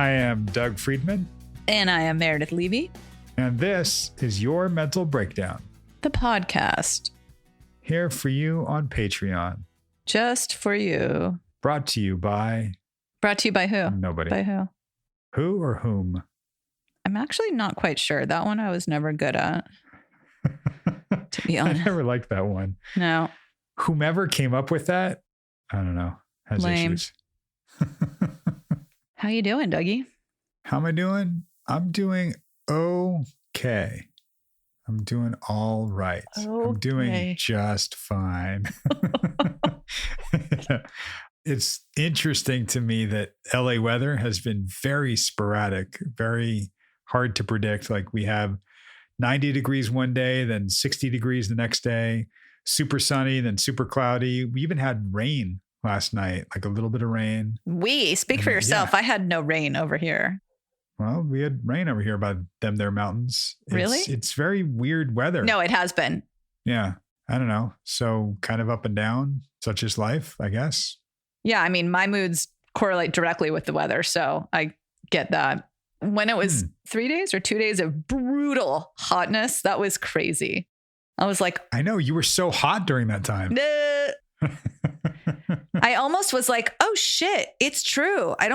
I am Doug Friedman. And I am Meredith Levy. And this is Your Mental Breakdown, the podcast. Here for you on Patreon. Just for you. Brought to you by... Brought to you by who? Nobody. By who? Who or whom? I'm actually not quite sure. That one I was never good at. To be honest. I never liked that one. No. Whomever came up with that, I don't know, has Lame. issues. How you doing, Dougie? How am I doing? I'm doing okay. I'm doing all right. I'm doing just fine. It's interesting to me that LA weather has been very sporadic, very hard to predict. Like we have 90 degrees one day, then 60 degrees the next day, super sunny, then super cloudy. We even had rain last night, like a little bit of rain. Speak for yourself. Yeah. I had no rain over here. Well, we had rain over here by them there mountains. Really? It's very weird weather. No, it has been. Yeah. I don't know. So kind of up and down, such is life, I guess. Yeah. I mean, my moods correlate directly with the weather. So I get that. When it was 3 days or 2 days of brutal hotness, that was crazy. I was like, I know you were so hot during that time. I almost was like, oh shit, it's true. I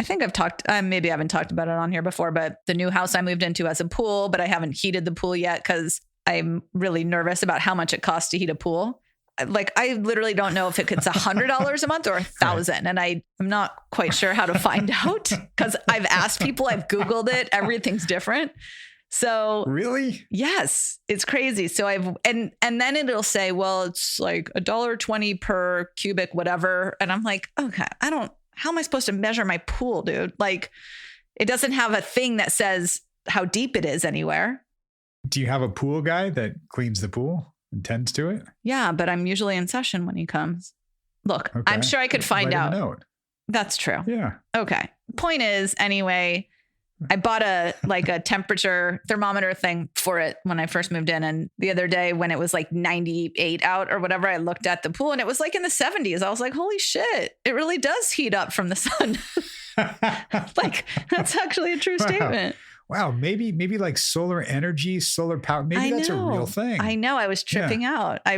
think I've talked, maybe I haven't talked about it on here before, but the new house I moved into has a pool, but I haven't heated the pool yet because I'm really nervous about how much it costs to heat a pool. Like, I literally don't know if it's $100 a month or $1,000. And I'm not quite sure how to find out because I've asked people, I've Googled it. Everything's different. So really? Yes, it's crazy. So and then it'll say, well, it's like $1.20 per cubic, whatever. And I'm like, okay, how am I supposed to measure my pool, dude? Like, it doesn't have a thing that says how deep it is anywhere. Do you have a pool guy that cleans the pool and tends to it? Yeah, but I'm usually in session when he comes. Look, okay. I'm sure I could find out. That's true. Yeah. Okay. Point is, anyway, I bought a temperature thermometer thing for it when I first moved in. And the other day when it was like 98 out or whatever, I looked at the pool and it was like in the 70s. I was like, holy shit, it really does heat up from the sun. Like, that's actually a true statement. Wow. Maybe like solar energy, solar power. Maybe that's a real thing. I know. I was tripping out. I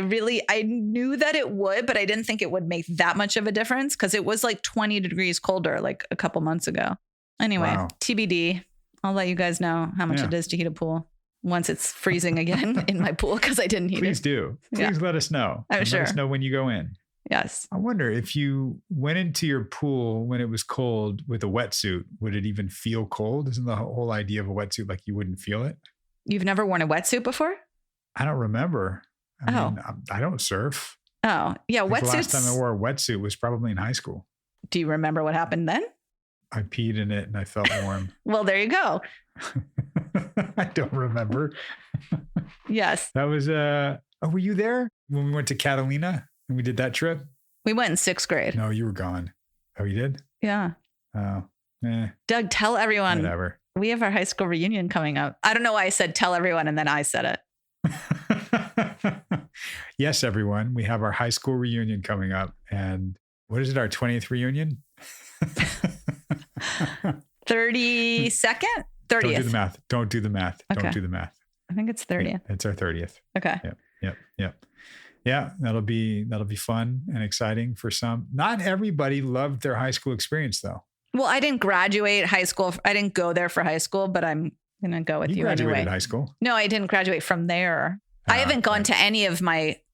knew that it would, but I didn't think it would make that much of a difference because it was like 20 degrees colder like a couple months ago. Anyway, wow. TBD. I'll let you guys know how much it is to heat a pool once it's freezing again in my pool because I didn't heat it. Please do. Please let us know. I'm sure. Let us know when you go in. Yes. I wonder if you went into your pool when it was cold with a wetsuit, would it even feel cold? Isn't the whole idea of a wetsuit like you wouldn't feel it? You've never worn a wetsuit before? I don't remember. I mean, I don't surf. Oh, yeah. Wetsuits. The last time I wore a wetsuit was probably in high school. Do you remember what happened then? I peed in it and I felt warm. Well, there you go. I don't remember. Yes. That was, were you there when we went to Catalina and we did that trip? We went in 6th grade. No, you were gone. Oh, you did? Yeah. Oh, Doug, tell everyone. Whatever. We have our high school reunion coming up. I don't know why I said tell everyone and then I said it. Yes, everyone. We have our high school reunion coming up. And what is it? Our 20th reunion? 32nd? 30th. Don't do the math. Don't do the math. Okay. Don't do the math. I think it's 30th. It's our 30th. Okay. Yep. Yeah, that'll be fun and exciting for some. Not everybody loved their high school experience though. Well, I didn't graduate high school. I didn't go there for high school, but I'm going to go with you anyway. You graduated high school? No, I didn't graduate from there. I haven't gone to any of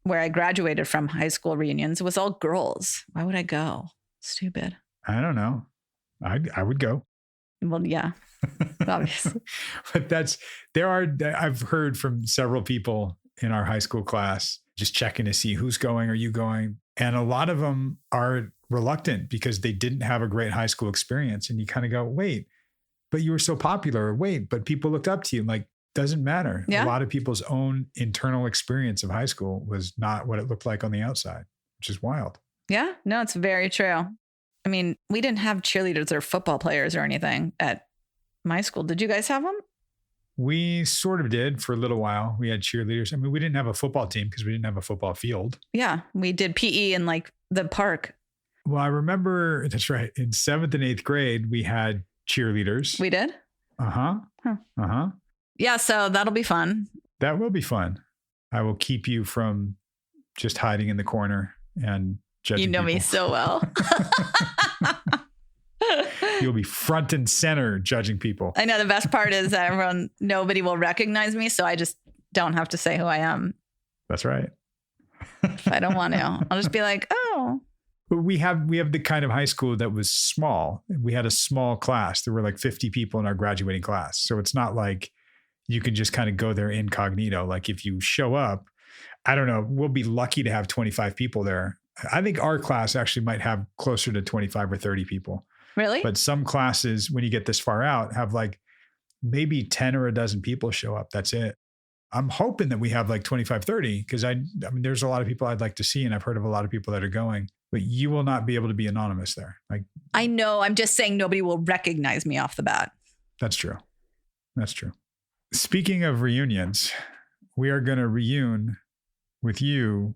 where I graduated from high school reunions. It was all girls. Why would I go? Stupid. I don't know. I would go. Well, yeah, obviously. But I've heard from several people in our high school class, just checking to see who's going, are you going? And a lot of them are reluctant because they didn't have a great high school experience. And you kind of go, wait, but you were so popular. Wait, but people looked up to you. Like, doesn't matter. Yeah. A lot of people's own internal experience of high school was not what it looked like on the outside, which is wild. Yeah, no, it's very true. I mean, we didn't have cheerleaders or football players or anything at my school. Did you guys have them? We sort of did for a little while. We had cheerleaders. I mean, we didn't have a football team because we didn't have a football field. Yeah, we did PE in like the park. Well, I remember, that's right. In 7th and 8th grade, we had cheerleaders. We did? Uh-huh. Huh. Uh-huh. Yeah, so that'll be fun. That will be fun. I will keep you from just hiding in the corner and judging You know people. me so well. You'll be front and center judging people. I know the best part is that nobody will recognize me, so I just don't have to say who I am. That's right. If I don't want to. I'll just be like, oh. But we have the kind of high school that was small. We had a small class. There were like 50 people in our graduating class. So it's not like you can just kind of go there incognito. Like if you show up, I don't know, we'll be lucky to have 25 people there. I think our class actually might have closer to 25 or 30 people. Really? But some classes, when you get this far out, have like maybe 10 or a dozen people show up. That's it. I'm hoping that we have like 25, 30, because I mean, there's a lot of people I'd like to see, and I've heard of a lot of people that are going, but you will not be able to be anonymous there. Like, I know. I'm just saying nobody will recognize me off the bat. That's true. That's true. Speaking of reunions, we are going to reune with you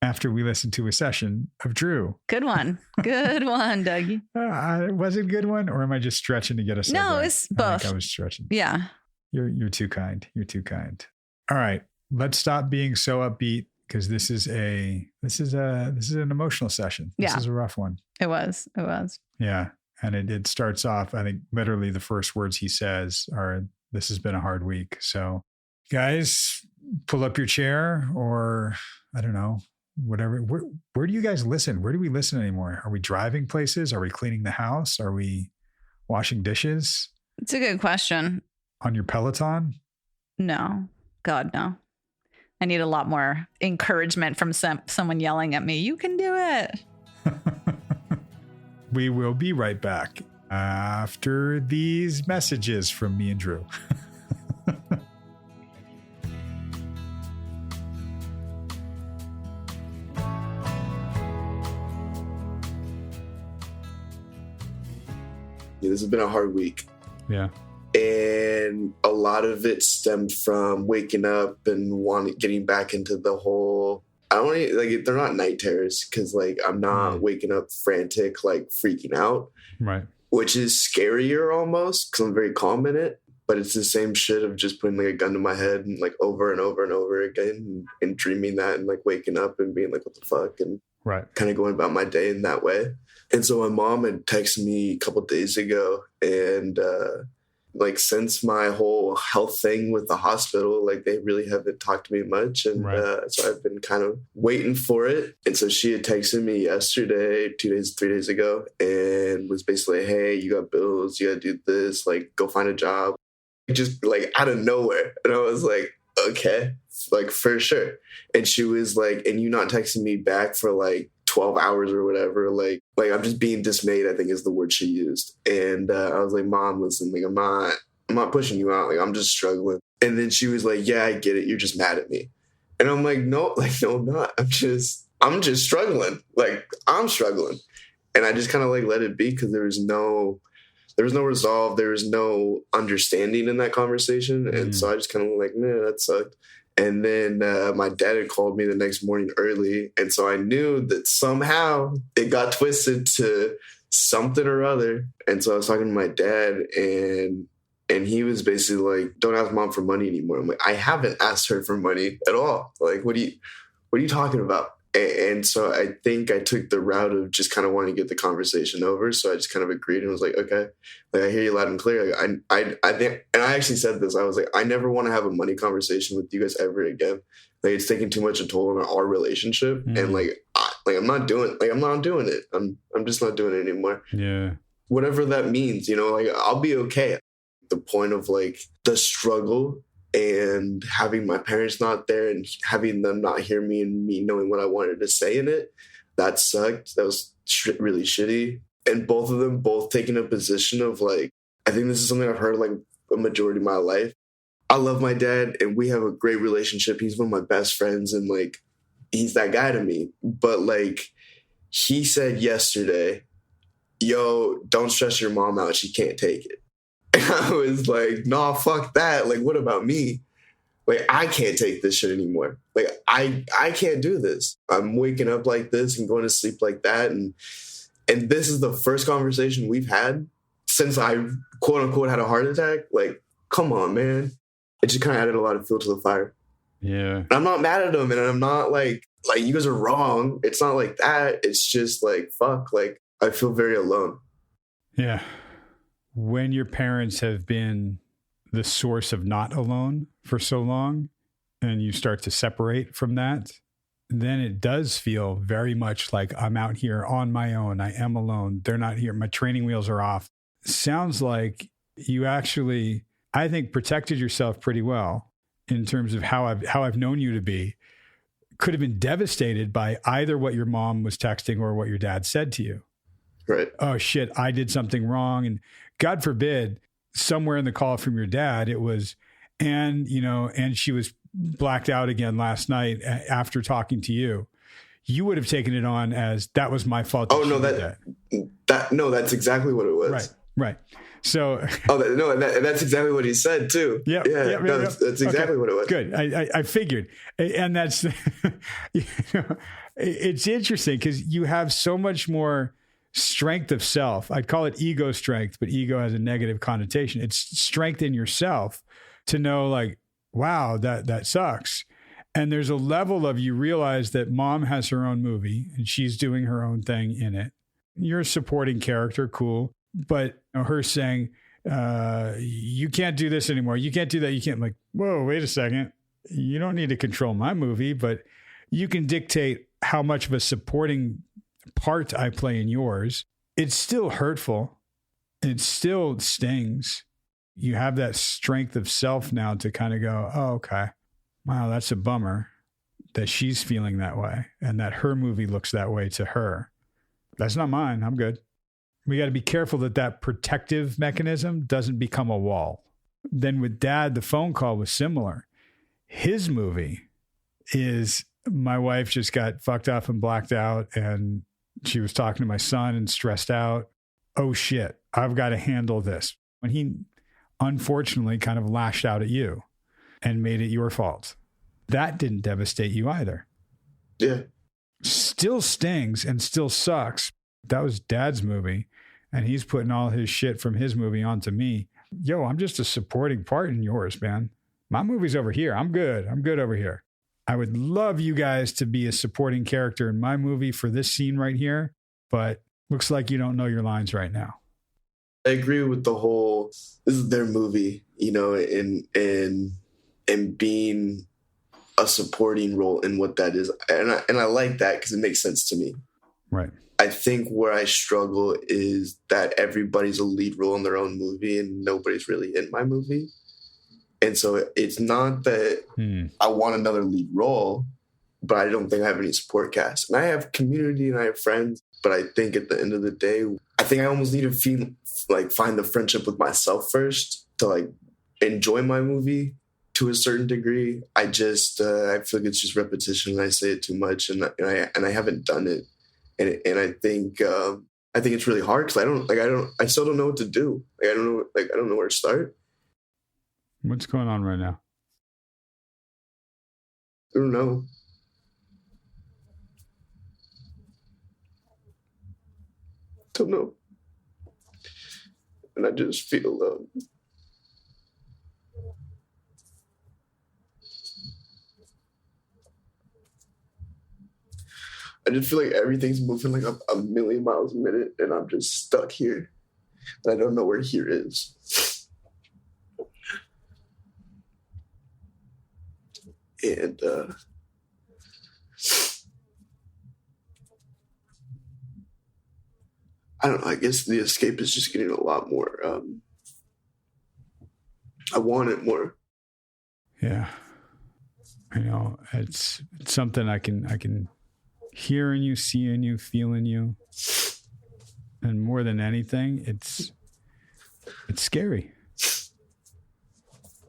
after we listen to a session of Drew. Good one. Good one, Dougie. Was it a good one, or am I just stretching to get a segue? No, it's both. I think I was stretching. Yeah. You're too kind. You're too kind. All right, let's stop being so upbeat, because this is an emotional session. This is a rough one. It was. Yeah. And it starts off, I think literally the first words he says are, "This has been a hard week." So guys, pull up your chair, or I don't know, whatever. Where do you guys listen? Where do we listen anymore? Are we driving places? Are we cleaning the house? Are we washing dishes? It's a good question. On your Peloton? No. God, no. I need a lot more encouragement from someone yelling at me. You can do it. We will be right back after these messages from me and Drew. This has been a hard week. Yeah. And a lot of it stemmed from waking up and getting back into the whole, I don't want to, like, they're not night terrors, because like I'm not waking up frantic, like freaking out. Right. Which is scarier almost, because I'm very calm in it. But it's the same shit of just putting like a gun to my head and like over and over and over again, and dreaming that, and like waking up and being like, what the fuck? And kind of going about my day in that way. And so my mom had texted me a couple of days ago, and like since my whole health thing with the hospital, like they really haven't talked to me much. And so I've been kind of waiting for it. And so she had texted me yesterday, 3 days ago, and was basically, hey, you got bills, you got to do this, like go find a job. Just like out of nowhere. And I was like, okay, like for sure. And she was like, and you not texting me back for like 12 hours or whatever. Like I'm just being dismayed, I think is the word she used. And I was like, Mom, listen, like I'm not pushing you out. Like I'm just struggling. And then she was like, yeah, I get it. You're just mad at me. And I'm like, no, I'm not. I'm just struggling. Like I'm struggling. And I just kind of like let it be, because there was no resolve. There was no understanding in that conversation. And so I just kind of like, man, that sucked. And then my dad had called me the next morning early. And so I knew that somehow it got twisted to something or other. And so I was talking to my dad, and he was basically like, don't ask Mom for money anymore. I'm like, I haven't asked her for money at all. Like, what are you talking about? And so I think I took the route of just kind of wanting to get the conversation over. So I just kind of agreed and was like, okay, like I hear you loud and clear. Like I think, and I actually said this, I was like, I never want to have a money conversation with you guys ever again. Like it's taking too much a toll on our relationship. And I'm not doing it. I'm just not doing it anymore. Yeah. Whatever that means, like I'll be okay. The point of like the struggle and having my parents not there and having them not hear me and me knowing what I wanted to say in it, that sucked. That was really shitty. And both of them taking a position of like, I think this is something I've heard like a majority of my life. I love my dad and we have a great relationship. He's one of my best friends and like, he's that guy to me. But like he said yesterday, yo, don't stress your mom out. She can't take it. And I was like, nah, fuck that. Like, what about me? Like, I can't take this shit anymore. Like, I can't do this. I'm waking up like this and going to sleep like that. And And this is the first conversation we've had since I quote unquote had a heart attack. Like, come on, man. It just kind of added a lot of fuel to the fire. Yeah. And I'm not mad at him, and I'm not like you guys are wrong. It's not like that. It's just like, fuck, like I feel very alone. Yeah. When your parents have been the source of not alone for so long and you start to separate from that, then it does feel very much like I'm out here on my own. I am alone. They're not here. My training wheels are off. Sounds like you actually, I think, protected yourself pretty well in terms of how I've known you to be. Could have been devastated by either what your mom was texting or what your dad said to you. Right. Oh shit, I did something wrong. And God forbid, somewhere in the call from your dad, it was, and she was blacked out again last night after talking to you. You would have taken it on as that was my fault. Oh no, that's exactly what it was. Right. So, that's exactly what he said too. Yeah, that's exactly what it was. Good. I figured, and that's, it's interesting because you have so much more strength of self. I'd call it ego strength, but ego has a negative connotation. It's strength in yourself to know, like, wow, that sucks. And there's a level of, you realize that mom has her own movie and she's doing her own thing in it. You're a supporting character, cool. But her saying, you can't do this anymore. You can't do that. You can't. I'm like, whoa, wait a second. You don't need to control my movie, but you can dictate how much of a supporting part I play in yours. It's still hurtful. It still stings. You have that strength of self now to kind of go, oh, okay. Wow, that's a bummer that she's feeling that way and that her movie looks that way to her. That's not mine. I'm good. We got to be careful that protective mechanism doesn't become a wall. Then with dad, the phone call was similar. His movie is, my wife just got fucked up and blacked out, and she was talking to my son and stressed out. Oh shit, I've got to handle this. When he unfortunately kind of lashed out at you and made it your fault. That didn't devastate you either. Yeah. Still stings and still sucks. That was dad's movie, and he's putting all his shit from his movie onto me. Yo, I'm just a supporting part in yours, man. My movie's over here. I'm good. I'm good over here. I would love you guys to be a supporting character in my movie for this scene right here, but looks like you don't know your lines right now. I agree with the whole, this is their movie, and being a supporting role in what that is. And I like that because it makes sense to me. Right. I think where I struggle is that everybody's a lead role in their own movie and nobody's really in my movie. And so it's not that I want another lead role, but I don't think I have any support cast. And I have community and I have friends, but I think at the end of the day, I think I almost need to find the friendship with myself first to enjoy my movie to a certain degree. I just I feel like it's just repetition and I say it too much and I haven't done it. And I think it's really hard because I still don't know what to do. I don't know where to start. What's going on right now? I don't know. Don't know. And I just feel I just feel like everything's moving like a million miles a minute and I'm just stuck here. And I don't know where here is. And I don't know. I guess the escape is just getting a lot more. I want it more. Yeah, it's something I can hear in you, see in you, feel in you, and more than anything, it's scary.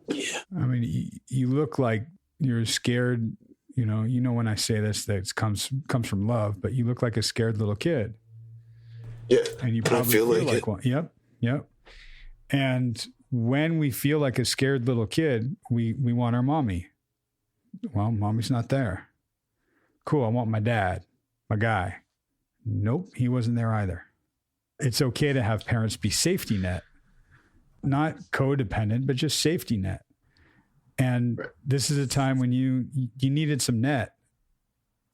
Yeah, I mean, you look like you're scared. When I say this, that comes from love, but you look like a scared little kid. Yeah, and you probably feel like one. Yep. And when we feel like a scared little kid, we want our mommy. Well, mommy's not there. Cool. I want my dad, my guy. Nope, he wasn't there either. It's okay to have parents be safety net, not codependent, but just safety net. And this is a time when you needed some net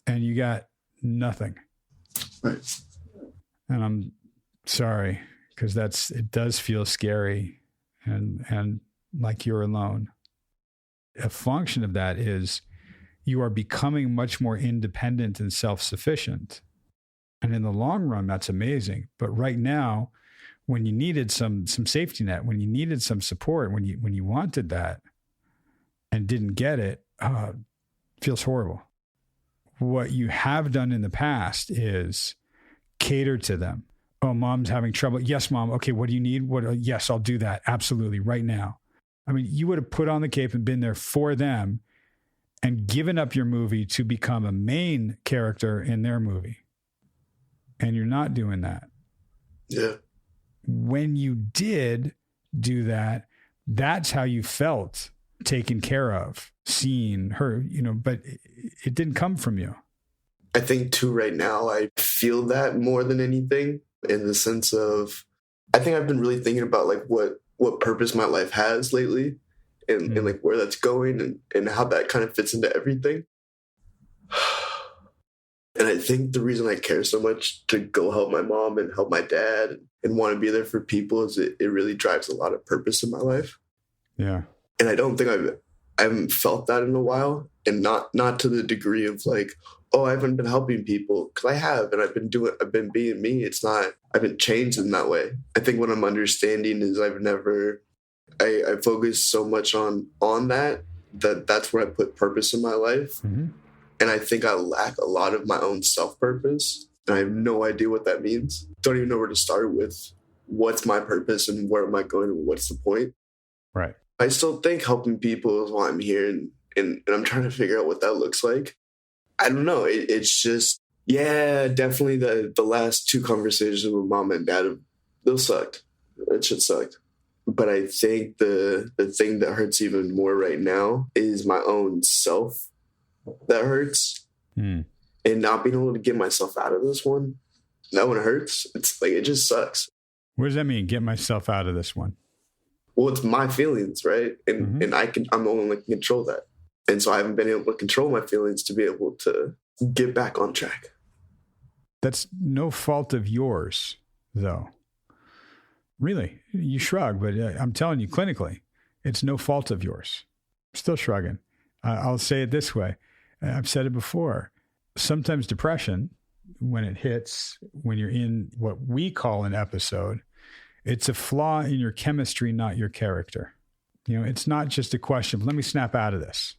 and you got nothing. Right. And I'm sorry, because it does feel scary and like you're alone. A function of that is you are becoming much more independent and self-sufficient. And in the long run, that's amazing. But right now, when you needed some safety net, when you needed some support, when you wanted that and didn't get it, it feels horrible. What you have done in the past is cater to them. Oh, mom's having trouble. Yes, mom. Okay, what do you need? Yes, I'll do that. Absolutely, right now. I mean, you would have put on the cape and been there for them and given up your movie to become a main character in their movie. And you're not doing that. Yeah. When you did do that, that's how you felt taken care of, seen, heard, but it didn't come from you. I think too, right now, I feel that more than anything, in the sense of, I think I've been really thinking about like what purpose my life has lately and like where that's going and how that kind of fits into everything. And I think the reason I care so much to go help my mom and help my dad and want to be there for people is it really drives a lot of purpose in my life. Yeah. And I don't think I haven't felt that in a while, and not to the degree of like, oh, I haven't been helping people, because I have, and I've been being me. I haven't changed in that way. I think what I'm understanding is I focus so much on that's where I put purpose in my life. Mm-hmm. And I think I lack a lot of my own self-purpose, and I have no idea what that means. Don't even know where to start with what's my purpose and where am I going and what's the point. Right. I still think helping people is why I'm here, and I'm trying to figure out what that looks like. I don't know. It's just, yeah, definitely the last 2 conversations with mom and dad, those sucked. That shit sucked. But I think the thing that hurts even more right now is my own self that hurts. And not being able to get myself out of this one. That one hurts. It's like, it just sucks. What does that mean? Get myself out of this one? Well, it's my feelings, right? And and I'm the one that can control that. And so I haven't been able to control my feelings to be able to get back on track. That's no fault of yours, though. Really, you shrug, but I'm telling you clinically, it's no fault of yours. Still shrugging. I'll say it this way. I've said it before. Sometimes depression, when it hits, when you're in what we call an episode, it's a flaw in your chemistry, not your character. It's not just a question of, let me snap out of this.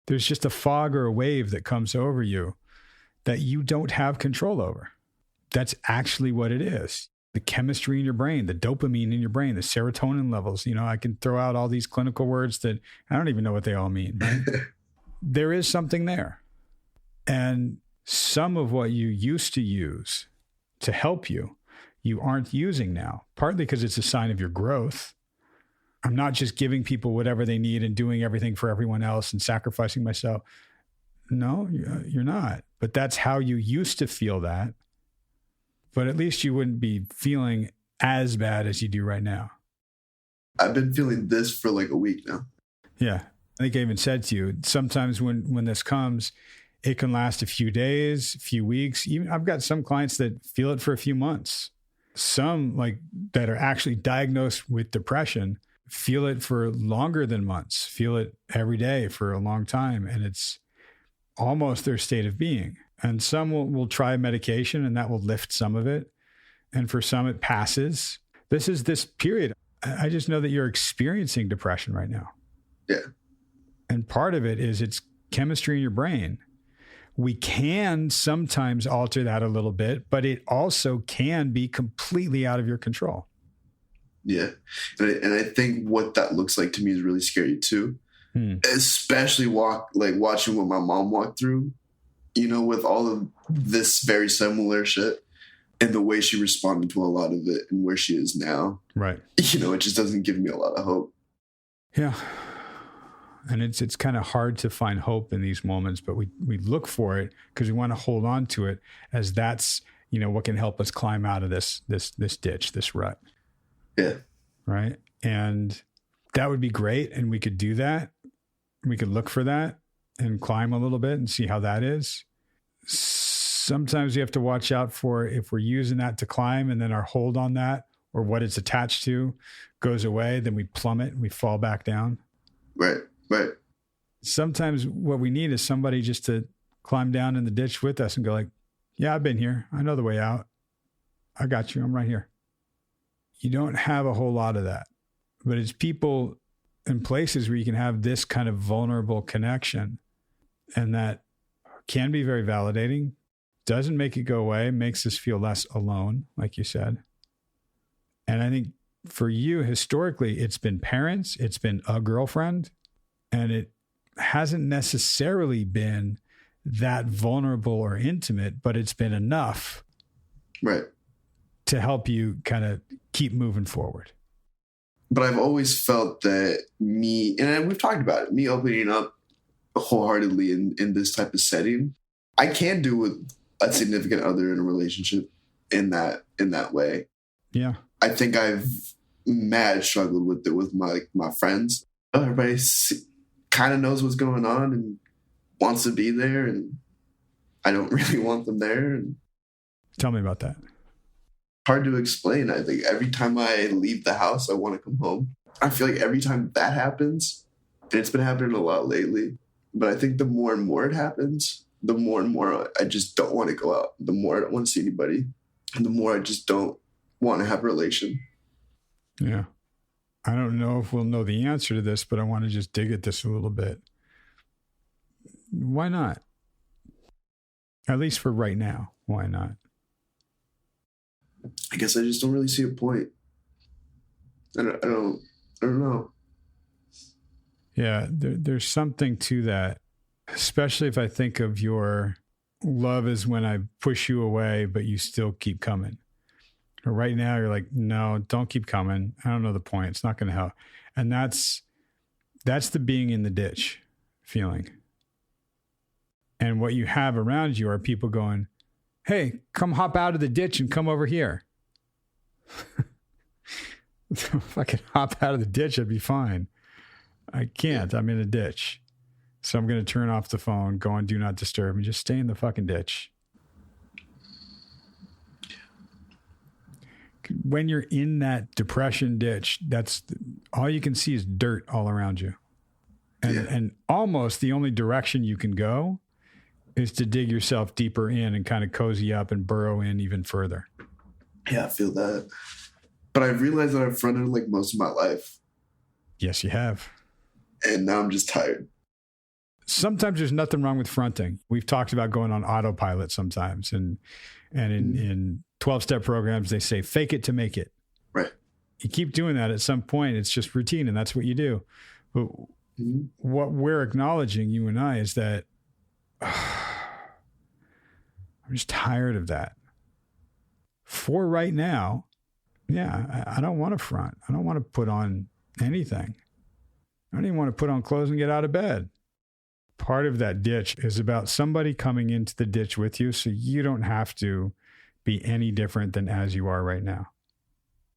There's just a fog or a wave that comes over you that you don't have control over. That's actually what it is. The chemistry in your brain, the dopamine in your brain, the serotonin levels. I can throw out all these clinical words that I don't even know what they all mean. Right? There is something there. And some of what you used to use to help you, you aren't using now, partly because it's a sign of your growth. I'm not just giving people whatever they need and doing everything for everyone else and sacrificing myself. No, you're not. But that's how you used to feel that. But at least you wouldn't be feeling as bad as you do right now. I've been feeling this for like a week now. Yeah. I think I even said to you, sometimes when this comes, it can last a few days, a few weeks. Even I've got some clients that feel it for a few months. Some like that are actually diagnosed with depression feel it for longer than months, feel it every day for a long time. And it's almost their state of being. And some will try medication and that will lift some of it. And for some, it passes. This is this period. I just know that you're experiencing depression right now. Yeah. And part of it is it's chemistry in your brain. We can sometimes alter that a little bit, but it also can be completely out of your control. Yeah. And I think what that looks like to me is really scary too. Especially watching what my mom walked through, with all of this very similar shit and the way she responded to a lot of it and where she is now. Right. It just doesn't give me a lot of hope. Yeah. And it's kind of hard to find hope in these moments, but we look for it because we want to hold on to it as that's, what can help us climb out of this ditch, this rut. Yeah. Right. And that would be great. And we could do that. We could look for that and climb a little bit and see how that is. Sometimes you have to watch out for if we're using that to climb and then our hold on that or what it's attached to goes away, then we plummet and we fall back down. Right. Sometimes what we need is somebody just to climb down in the ditch with us and go like, yeah, I've been here. I know the way out. I got you. I'm right here. You don't have a whole lot of that, but it's people and places where you can have this kind of vulnerable connection, and that can be very validating. Doesn't make it go away, makes us feel less alone, like you said. And I think for you, historically, it's been parents, it's been a girlfriend, and it hasn't necessarily been that vulnerable or intimate, but it's been enough to help you kind of keep moving forward. But I've always felt that me, and we've talked about it, me opening up wholeheartedly in this type of setting, I can do with a significant other in a relationship in that way. Yeah. I think I've mad struggled with it with my friends. Everybody kind of knows what's going on and wants to be there, and I don't really want them there. And tell me about that. Hard to explain. I think every time I leave the house, I want to come home. I feel like every time that happens, and it's been happening a lot lately, but I think the more and more it happens, the more and more I just don't want to go out. The more I don't want to see anybody, and the more I just don't want to have a relation. Yeah. I don't know if we'll know the answer to this, but I want to just dig at this a little bit. Why not? At least for right now. Why not? I guess I just don't really see a point. I don't know. Yeah, there's something to that, especially if I think of your love is when I push you away, but you still keep coming. Or right now you're like, no, don't keep coming. I don't know the point. It's not going to help. And that's the being in the ditch feeling. And what you have around you are people going, hey, come hop out of the ditch and come over here. If I could hop out of the ditch, I'd be fine. I can't. I'm in a ditch. So I'm going to turn off the phone, go on Do Not Disturb, and just stay in the fucking ditch. When you're in that depression ditch, that's all you can see is dirt all around you. And almost the only direction you can go is to dig yourself deeper in and kind of cozy up and burrow in even further. Yeah, I feel that. But I've realized that I've fronted like most of my life. Yes, you have. And now I'm just tired. Sometimes there's nothing wrong with fronting. We've talked about going on autopilot sometimes. And in 12-step programs, they say, fake it to make it. Right. You keep doing that at some point, it's just routine and that's what you do. But what we're acknowledging, you and I, is that I'm just tired of that. For right now, I don't want to front. I don't want to put on anything. I don't even want to put on clothes and get out of bed. Part of that ditch is about somebody coming into the ditch with you so you don't have to be any different than as you are right now.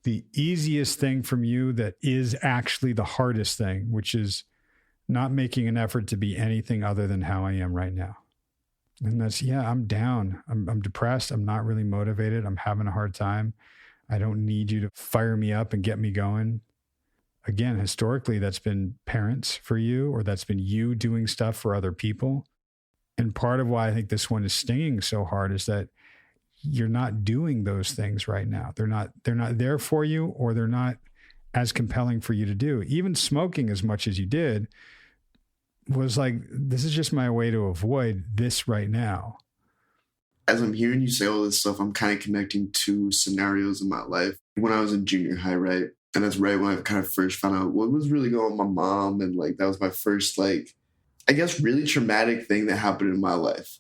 The easiest thing from you that is actually the hardest thing, which is not making an effort to be anything other than how I am right now. And that's, I'm down. I'm depressed. I'm not really motivated. I'm having a hard time. I don't need you to fire me up and get me going. Again, historically, that's been parents for you, or that's been you doing stuff for other people. And part of why I think this one is stinging so hard is that you're not doing those things right now. They're not there for you, or they're not as compelling for you to do. Even smoking as much as you did was like, this is just my way to avoid this right now. As I'm hearing you say all this stuff, I'm kind of connecting two scenarios in my life. When I was in junior high, right? And that's right when I kind of first found out what was really going on with my mom. And like, that was my first, like, I guess, really traumatic thing that happened in my life.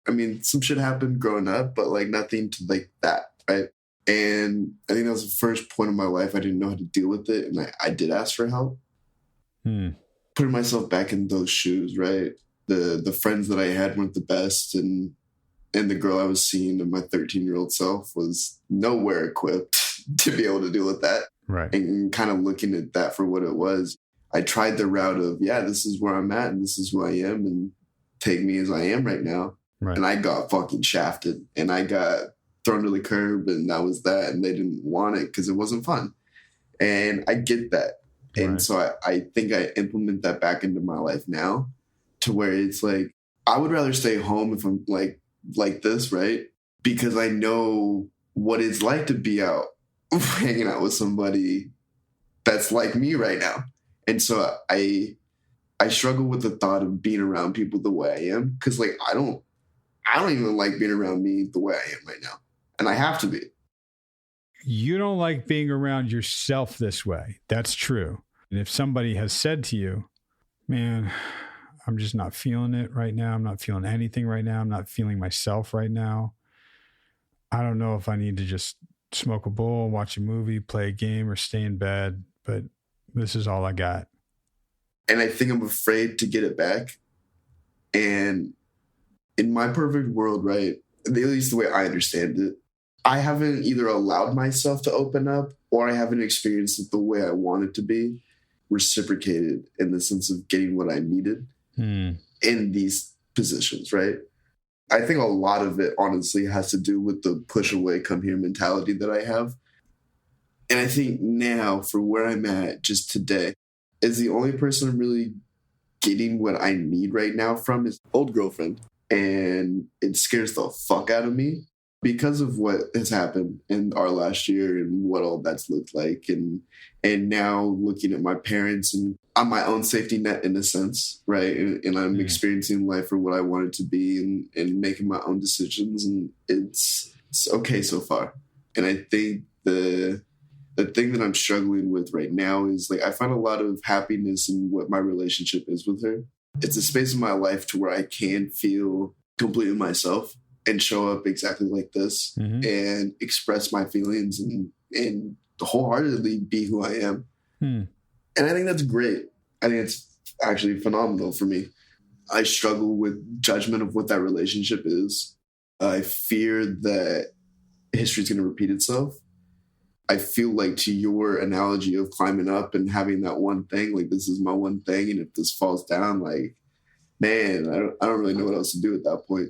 I mean, some shit happened growing up, but like nothing to like that, right? And I think that was the first point in my life I didn't know how to deal with it. And I did ask for help. Putting myself back in those shoes, right? The friends that I had weren't the best. And And the girl I was seeing in my 13-year-old self was nowhere equipped to be able to deal with that. Right. And kind of looking at that for what it was. I tried the route of, this is where I'm at and this is who I am and take me as I am right now. Right. And I got fucking shafted and I got thrown to the curb and that was that. And they didn't want it because it wasn't fun. And I get that. And Right. so I think I implement that back into my life now to where it's like, I would rather stay home if I'm like this, right? Because I know what it's like to be out hanging out with somebody that's like me right now. And so I struggle with the thought of being around people the way I am. Cause like, I don't even like being around me the way I am right now. And I have to be. You don't like being around yourself this way. That's true. And if somebody has said to you, man, I'm just not feeling it right now. I'm not feeling anything right now. I'm not feeling myself right now. I don't know if I need to just smoke a bowl, watch a movie, play a game, or stay in bed, but this is all I got. And I think I'm afraid to get it back. And in my perfect world, right, at least the way I understand it, I haven't either allowed myself to open up or I haven't experienced it the way I want it to be reciprocated in the sense of getting what I needed in these positions, right? I think a lot of it honestly has to do with the push away, come here mentality that I have. And I think now for where I'm at just today is the only person I'm really getting what I need right now from is old girlfriend. And it scares the fuck out of me because of what has happened in our last year and what all that's looked like. And now looking at my parents and I'm my own safety net in a sense, right? And I'm experiencing life for what I want it to be and making my own decisions. And it's okay so far. And I think the thing that I'm struggling with right now is like, I find a lot of happiness in what my relationship is with her. It's a space in my life to where I can feel completely myself and show up exactly like this and express my feelings and wholeheartedly be who I am. And I think that's great. I think it's actually phenomenal for me. I struggle with judgment of what that relationship is. I fear that history is going to repeat itself. I feel like to your analogy of climbing up and having that one thing, like this is my one thing. And if this falls down, like, man, I don't really know what else to do at that point.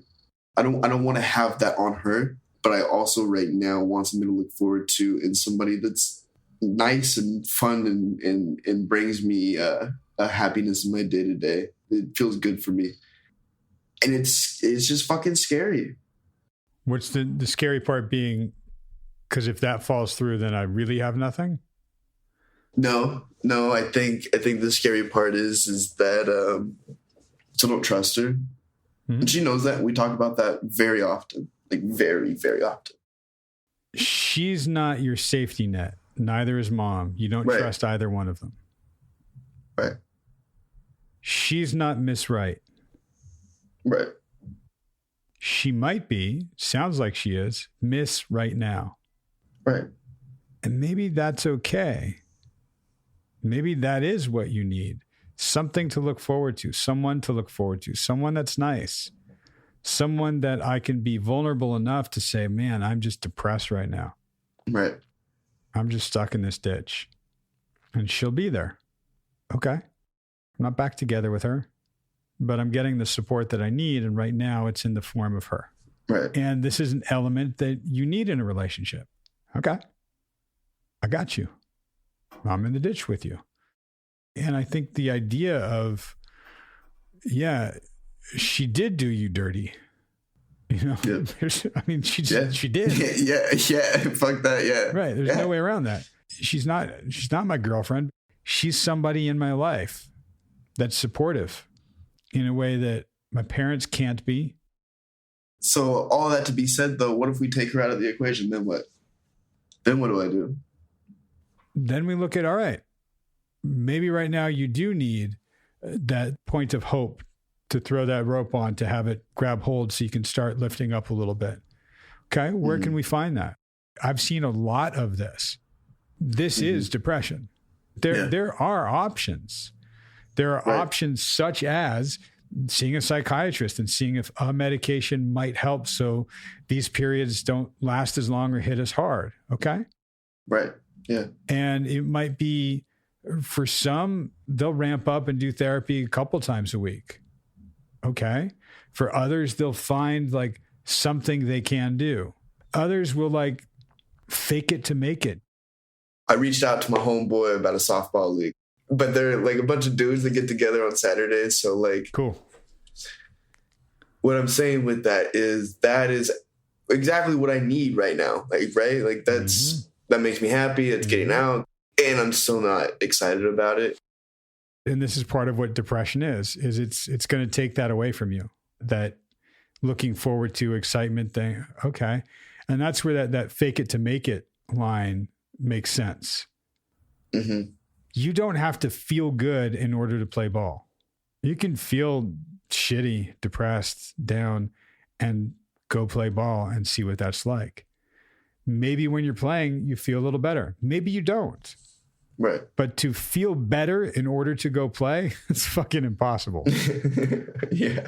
I don't want to have that on her, but I also right now want something to look forward to in somebody that's nice and fun and brings me a happiness in my day to day. It feels good for me. And it's just fucking scary. What's the scary part being? Because if that falls through, then I really have nothing. No. I think the scary part is that I don't trust her, and she knows that. We talk about that very often, like very, very often. She's not your safety net. Neither is mom. You don't trust either one of them. Right. She's not Miss Right. Right. She might be. Sounds like she is Miss Right Now. Right. And maybe that's okay. Maybe that is what you need. Something to look forward to, someone to look forward to, someone that's nice, someone that I can be vulnerable enough to say, man, I'm just depressed right now. Right. I'm just stuck in this ditch. And she'll be there. Okay. I'm not back together with her, but I'm getting the support that I need. And right now it's in the form of her. Right. And this is an element that you need in a relationship. Okay. I got you. I'm in the ditch with you. And I think the idea of, she did do you dirty. You know, I mean, she did. Yeah. Fuck that. Yeah. Right. There's no way around that. She's not my girlfriend. She's somebody in my life that's supportive in a way that my parents can't be. So all that to be said, though, what if we take her out of the equation? Then what? Then what do I do? Then we look at, all right, maybe right now you do need that point of hope to throw that rope on, to have it grab hold so you can start lifting up a little bit. Okay, where can we find that? I've seen a lot of this. This is depression. There are options. There are options such as seeing a psychiatrist and seeing if a medication might help so these periods don't last as long or hit as hard. Okay. Right. Yeah. And it might be, for some, they'll ramp up and do therapy a couple times a week. Okay. For others, they'll find like something they can do. Others will like fake it to make it. I reached out to my homeboy about a softball league, but they're like a bunch of dudes that get together on Saturdays. So like, cool. What I'm saying with that is exactly what I need right now. Like, right. Like that makes me happy. It's getting out, and I'm still not excited about it. And this is part of what depression is it's going to take that away from you, that looking forward to excitement thing. Okay. And that's where that fake it to make it line makes sense. Mm-hmm. You don't have to feel good in order to play ball. You can feel shitty, depressed, down, and go play ball and see what that's like. Maybe when you're playing, you feel a little better. Maybe you don't. Right. But to feel better in order to go play, it's fucking impossible. Yeah.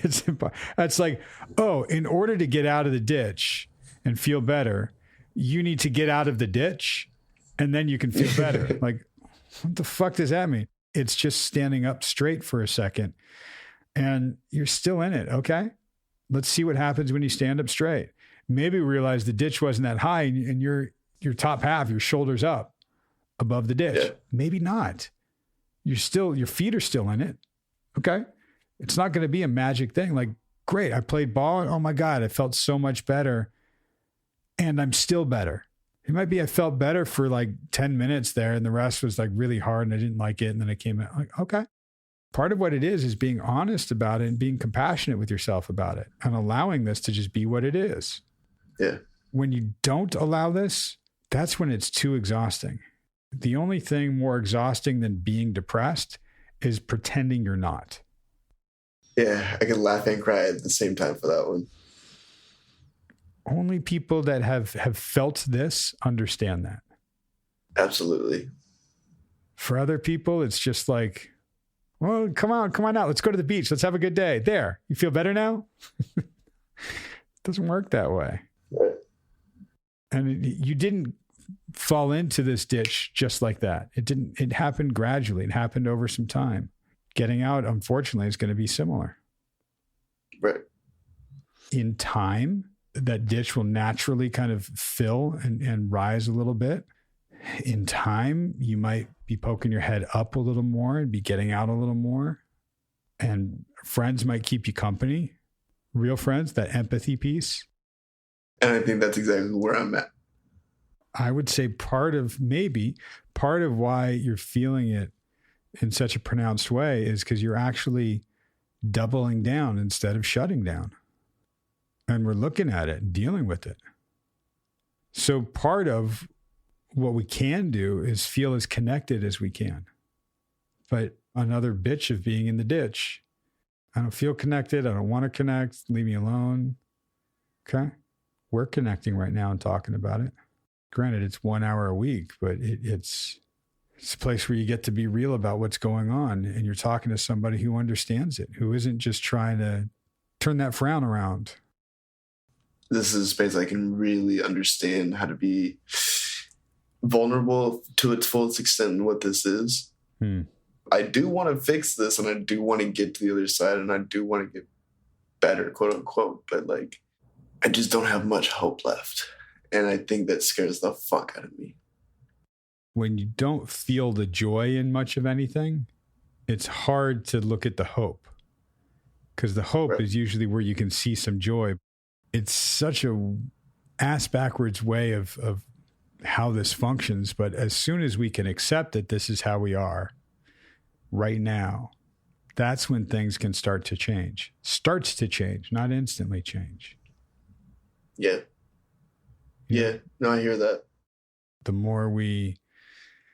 It's like, oh, in order to get out of the ditch and feel better, you need to get out of the ditch and then you can feel better. Like, what the fuck does that mean? It's just standing up straight for a second and you're still in it. Okay. Let's see what happens when you stand up straight. Maybe realize the ditch wasn't that high and your top half, your shoulders up above the ditch. Yeah. Maybe not. Your feet are still in it. Okay. It's not going to be a magic thing. Like, great, I played ball. Oh my God, I felt so much better. And I'm still better. It might be I felt better for like 10 minutes there and the rest was like really hard and I didn't like it. And then I came out like, okay. Part of what it is being honest about it and being compassionate with yourself about it and allowing this to just be what it is. Yeah. When you don't allow this, that's when it's too exhausting. The only thing more exhausting than being depressed is pretending you're not. Yeah, I can laugh and cry at the same time for that one. Only people that have felt this understand that. Absolutely. For other people, it's just like, well, come on out. Let's go to the beach. Let's have a good day. There. You feel better now? It doesn't work that way. Right. And you didn't fall into this ditch just like that. It happened gradually. It happened over some time. Getting out, unfortunately, is going to be similar. Right. In time, that ditch will naturally kind of fill and rise a little bit. In time, you might be poking your head up a little more and be getting out a little more. And friends might keep you company. Real friends, that empathy piece. And I think that's exactly where I'm at. I would say part of why you're feeling it in such a pronounced way is because you're actually doubling down instead of shutting down. And we're looking at it and dealing with it. So part of what we can do is feel as connected as we can. But another bitch of being in the ditch. I don't feel connected. I don't want to connect. Leave me alone. Okay. We're connecting right now and talking about it. Granted, it's 1 hour a week, but it's a place where you get to be real about what's going on. And you're talking to somebody who understands it, who isn't just trying to turn that frown around. This is a space I can really understand how to be vulnerable to its fullest extent in what this is. I do want to fix this and I do want to get to the other side and I do want to get better, quote unquote. But like, I just don't have much hope left. And I think that scares the fuck out of me. When you don't feel the joy in much of anything, it's hard to look at the hope. Because the hope is usually where you can see some joy. It's such a ass backwards way of how this functions. But as soon as we can accept that this is how we are right now, that's when things can start to change. Starts to change, not instantly change. Yeah. Yeah. No, I hear that. The more we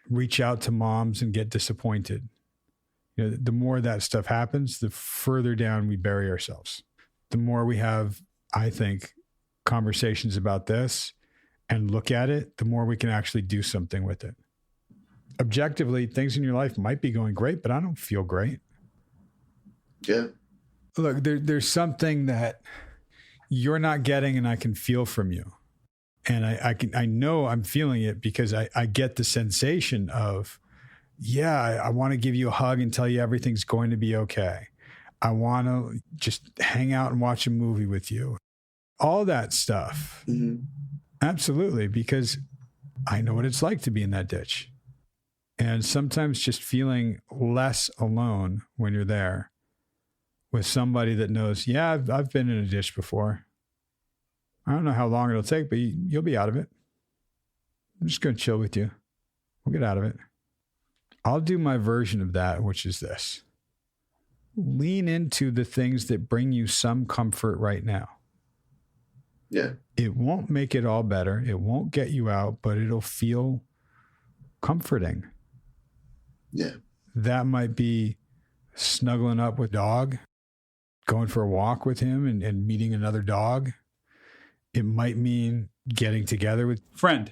reach out to moms and get disappointed, the more that stuff happens, the further down we bury ourselves. The more we have, I think, conversations about this and look at it, the more we can actually do something with it. Objectively, things in your life might be going great, but I don't feel great. Yeah. Look, there's something that you're not getting and I can feel from you. And I know I'm feeling it because I get the sensation of, yeah, I want to give you a hug and tell you everything's going to be okay. I want to just hang out and watch a movie with you. All that stuff. Mm-hmm. Absolutely. Because I know what it's like to be in that ditch. And sometimes just feeling less alone when you're there with somebody that knows, yeah, I've been in a ditch before. I don't know how long it'll take, but you'll be out of it. I'm just going to chill with you. We'll get out of it. I'll do my version of that, which is this. Lean into the things that bring you some comfort right now. Yeah. It won't make it all better. It won't get you out, but it'll feel comforting. Yeah. That might be snuggling up with dog, going for a walk with him and meeting another dog. It might mean getting together with a friend,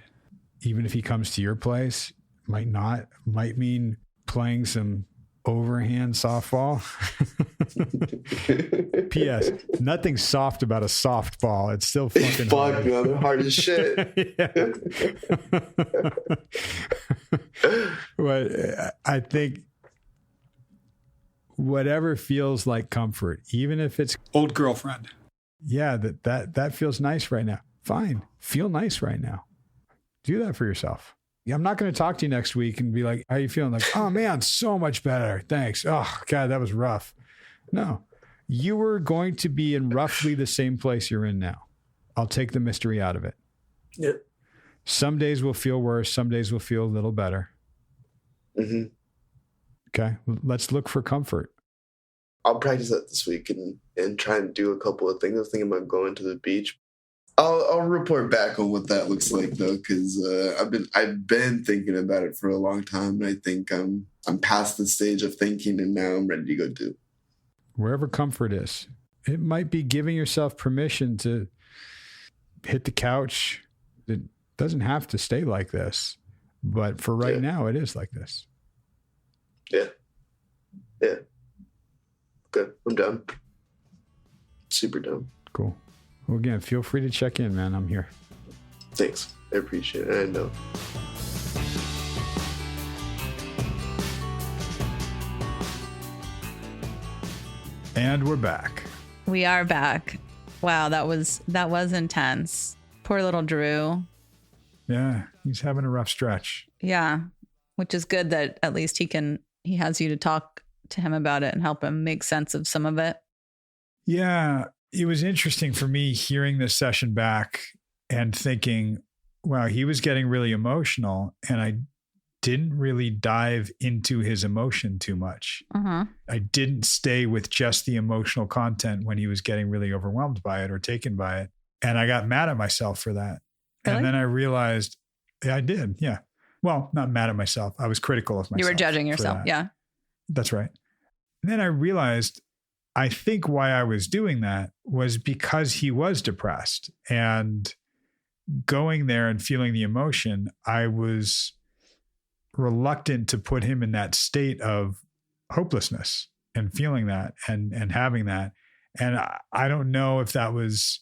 even if he comes to your place. Might not. Might mean playing some overhand softball. P.S. Nothing soft about a softball. It's still fucking fuck, hard. man, they're hard as shit. But I think whatever feels like comfort, even if it's old girlfriend. Yeah, that feels nice right now. Fine. Feel nice right now. Do that for yourself. I'm not going to talk to you next week and be like, how are you feeling? Like, oh man, so much better. Thanks. Oh God, that was rough. No, you were going to be in roughly the same place you're in now. I'll take the mystery out of it. Yep. Some days will feel worse. Some days will feel a little better. Mm-hmm. Okay. Let's look for comfort. I'll practice that this week and try and do a couple of things. I was thinking about going to the beach. I'll report back on what that looks like though, because I've been thinking about it for a long time, and I think I'm past the stage of thinking, and now I'm ready to go do. Wherever comfort is, it might be giving yourself permission to hit the couch. It doesn't have to stay like this, but for right now, it is like this. Yeah. Yeah. Good. I'm done. Super done. Cool. Well, again, feel free to check in, man. I'm here. Thanks. I appreciate it. I know. And we're back. We are back. Wow, that was intense. Poor little Drew. Yeah, he's having a rough stretch. Yeah, which is good that at least he has you to talk to him about it and help him make sense of some of it. Yeah, it was interesting for me hearing this session back and thinking, wow, he was getting really emotional, and I didn't really dive into his emotion too much. Uh-huh. I didn't stay with just the emotional content when he was getting really overwhelmed by it or taken by it. And I got mad at myself for that. Really? And then I realized, yeah, I did. Yeah. Well, not mad at myself. I was critical of myself. You were judging yourself. Yeah. That's right. And then I realized, I think why I was doing that was because he was depressed, and going there and feeling the emotion, I was reluctant to put him in that state of hopelessness and feeling that and having that. And I don't know if that was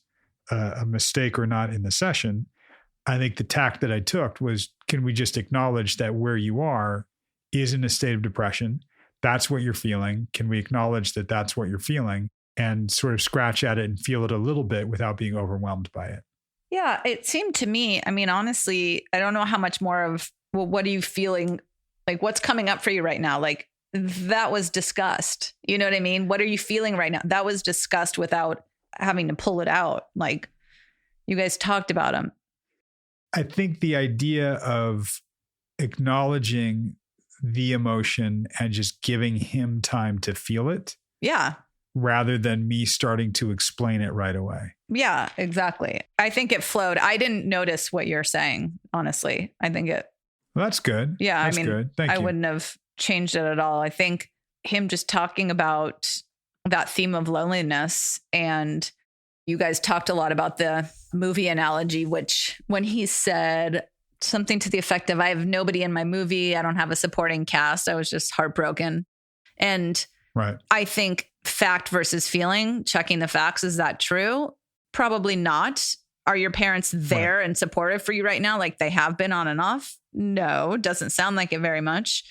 a mistake or not in the session. I think the tack that I took was, can we just acknowledge that where you are is in a state of depression? That's what you're feeling. Can we acknowledge that that's what you're feeling and sort of scratch at it and feel it a little bit without being overwhelmed by it? Yeah, it seemed to me, I mean, honestly, I don't know how much more of, well, what are you feeling? Like, what's coming up for you right now? Like, that was discussed. You know what I mean? What are you feeling right now? That was discussed without having to pull it out. Like, you guys talked about them. I think the idea of acknowledging the emotion and just giving him time to feel it. Yeah. Rather than me starting to explain it right away. Yeah, exactly. I think it flowed. I didn't notice what you're saying, honestly. I think it. Well, that's good. Yeah. That's I mean, good. Thank you. I wouldn't have changed it at all. I think him just talking about that theme of loneliness, and you guys talked a lot about the movie analogy, which when he said something to the effect of, I have nobody in my movie, I don't have a supporting cast, I was just heartbroken. And Right. I think fact versus feeling, checking the facts. Is that true? Probably not. Are your parents there and supportive for you right now? Like they have been on and off? No, doesn't sound like it very much.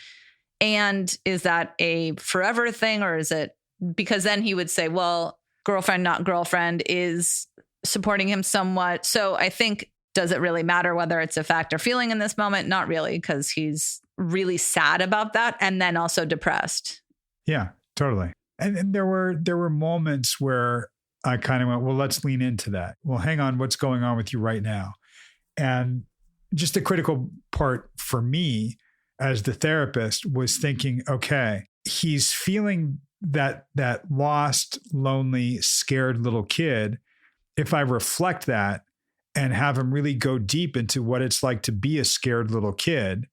And is that a forever thing, or is it, because then he would say, well, girlfriend, not girlfriend is supporting him somewhat. So I think, does it really matter whether it's a fact or feeling in this moment? Not really, because he's really sad about that and then also depressed. Yeah, totally. And there were moments where I kind of went, well, let's lean into that. Well, hang on, what's going on with you right now? And just the critical part for me as the therapist was thinking, okay, he's feeling that lost, lonely, scared little kid. If I reflect that and have him really go deep into what it's like to be a scared little kid,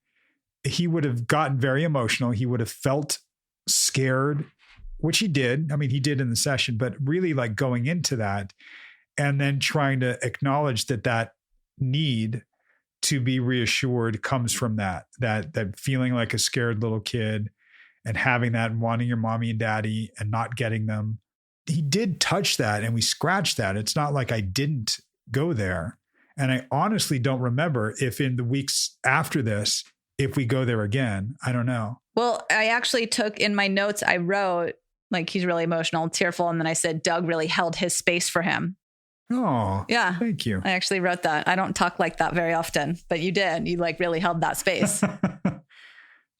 he would have gotten very emotional. He would have felt scared, which he did. I mean, he did in the session, but really like going into that and then trying to acknowledge that need to be reassured comes from that feeling like a scared little kid and having that and wanting your mommy and daddy and not getting them. He did touch that and we scratched that. It's not like I didn't go there. And I honestly don't remember if in the weeks after this, if we go there again. I don't know. Well, I actually took in my notes, I wrote like he's really emotional and tearful. And then I said, Doug really held his space for him. Oh, yeah. Thank you. I actually wrote that. I don't talk like that very often, but you did. You like really held that space.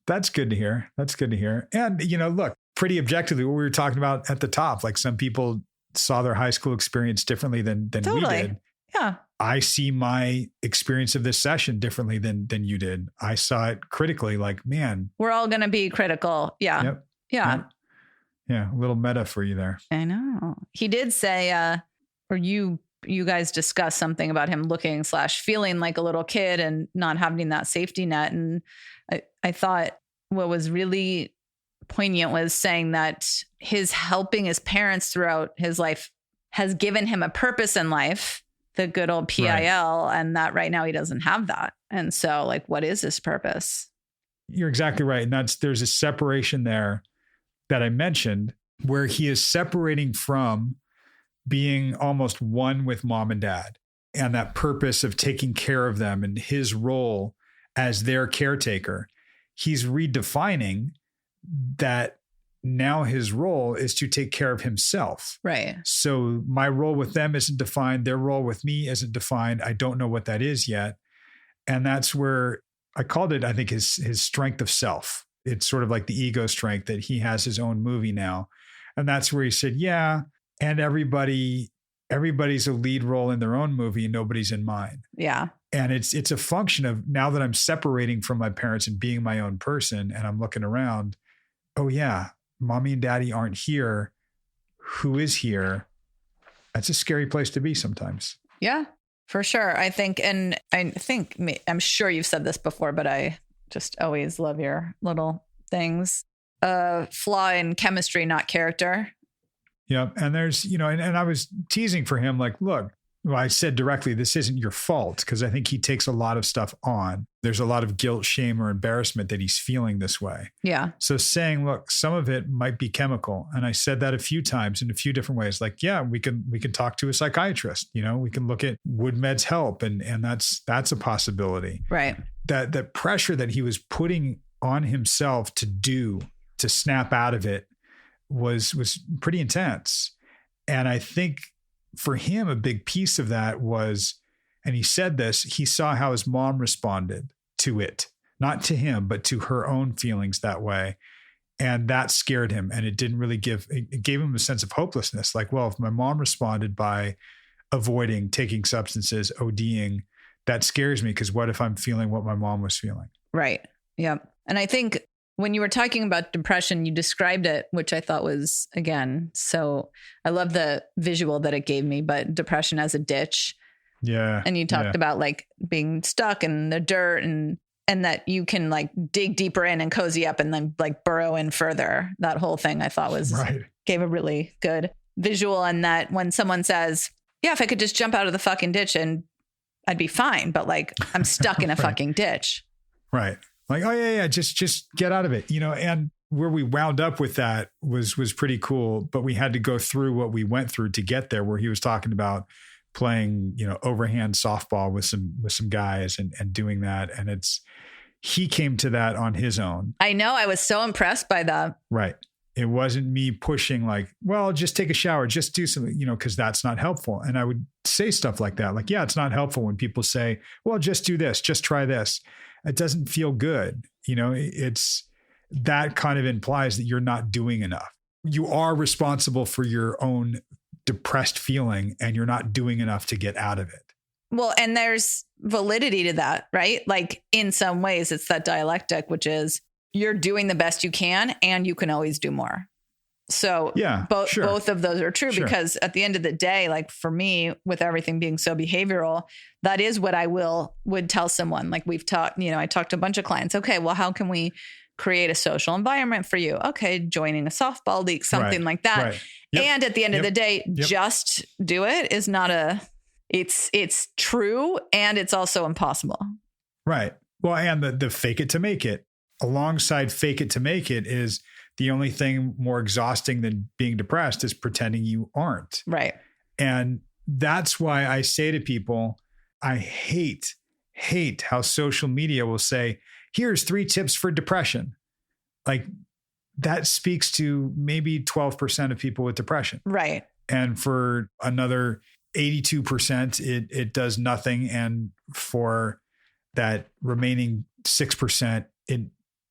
That's good to hear. That's good to hear. And, look, pretty objectively, what we were talking about at the top, like some people saw their high school experience differently than totally. We did. Yeah. I see my experience of this session differently than you did. I saw it critically, like, man. We're all going to be critical. Yeah. Yep. Yeah. Yep. Yeah. A little meta for you there. I know. He did say, or you guys discussed something about him looking / feeling like a little kid and not having that safety net. And I thought what was really poignant was saying that his helping his parents throughout his life has given him a purpose in life, the good old PIL, right. And that right now he doesn't have that. And so like, what is his purpose? You're exactly right. And there's a separation there that I mentioned where he is separating from being almost one with mom and dad and that purpose of taking care of them and his role as their caretaker. He's redefining that now his role is to take care of himself. Right. So my role with them isn't defined. Their role with me isn't defined. I don't know what that is yet. And that's where I called it, I think, his strength of self. It's sort of like the ego strength that he has his own movie now. And that's where he said, yeah, and everybody's a lead role in their own movie and nobody's in mine. Yeah. And it's a function of now that I'm separating from my parents and being my own person and I'm looking around, oh yeah, mommy and daddy aren't here. Who is here? That's a scary place to be sometimes. Yeah, for sure. I think, and I'm sure you've said this before, but I just always love your little things. Flaw in chemistry, not character. Yeah. And there's, and I was teasing for him, like, look, well, I said directly, this isn't your fault, because I think he takes a lot of stuff on. There's a lot of guilt, shame, or embarrassment that he's feeling this way. Yeah. So saying, look, some of it might be chemical. And I said that a few times in a few different ways. Like, yeah, we can talk to a psychiatrist, we can look at would meds help. And that's a possibility. Right. That pressure that he was putting on himself to snap out of it was pretty intense. And I think for him, a big piece of that was, and he said this, he saw how his mom responded to it, not to him, but to her own feelings that way. And that scared him. And it didn't really it gave him a sense of hopelessness. Like, well, if my mom responded by avoiding, taking substances, ODing, that scares me, because what if I'm feeling what my mom was feeling? Right. Yeah. And I think when you were talking about depression, you described it, which I thought was, again, so I love the visual that it gave me, but depression as a ditch. Yeah. And you talked about like being stuck in the dirt and that you can like dig deeper in and cozy up and then like burrow in further. That whole thing I thought gave a really good visual. And that when someone says, yeah, if I could just jump out of the fucking ditch and I'd be fine, but like I'm stuck in a fucking ditch. Right. Like, oh yeah, just get out of it, and where we wound up with that was pretty cool, but we had to go through what we went through to get there, where he was talking about playing, overhand softball with some guys and doing that. And he came to that on his own. I know. I was so impressed by that. Right. It wasn't me pushing like, well, just take a shower, just do something, because that's not helpful. And I would say stuff like that. Like, yeah, it's not helpful when people say, well, just do this, just try this. It doesn't feel good. It's that kind of implies that you're not doing enough. You are responsible for your own depressed feeling and you're not doing enough to get out of it. Well, and there's validity to that, right? Like in some ways it's that dialectic, which is you're doing the best you can and you can always do more. So yeah, both of those are true because at the end of the day, like for me, with everything being so behavioral, that is what I would tell someone. Like we've talked, I talked to a bunch of clients. Okay, well, how can we create a social environment for you? Okay, joining a softball league, something like that. Right. Yep. And at the end of the day, just do it is not it's true. And it's also impossible. Right. Well, and the fake it to make it alongside fake it to make it is the only thing more exhausting than being depressed is pretending you aren't. Right. And that's why I say to people, I hate how social media will say, here's 3 tips for depression. Like that speaks to maybe 12% of people with depression. Right. And for another 82%, it does nothing. And for that remaining 6%, it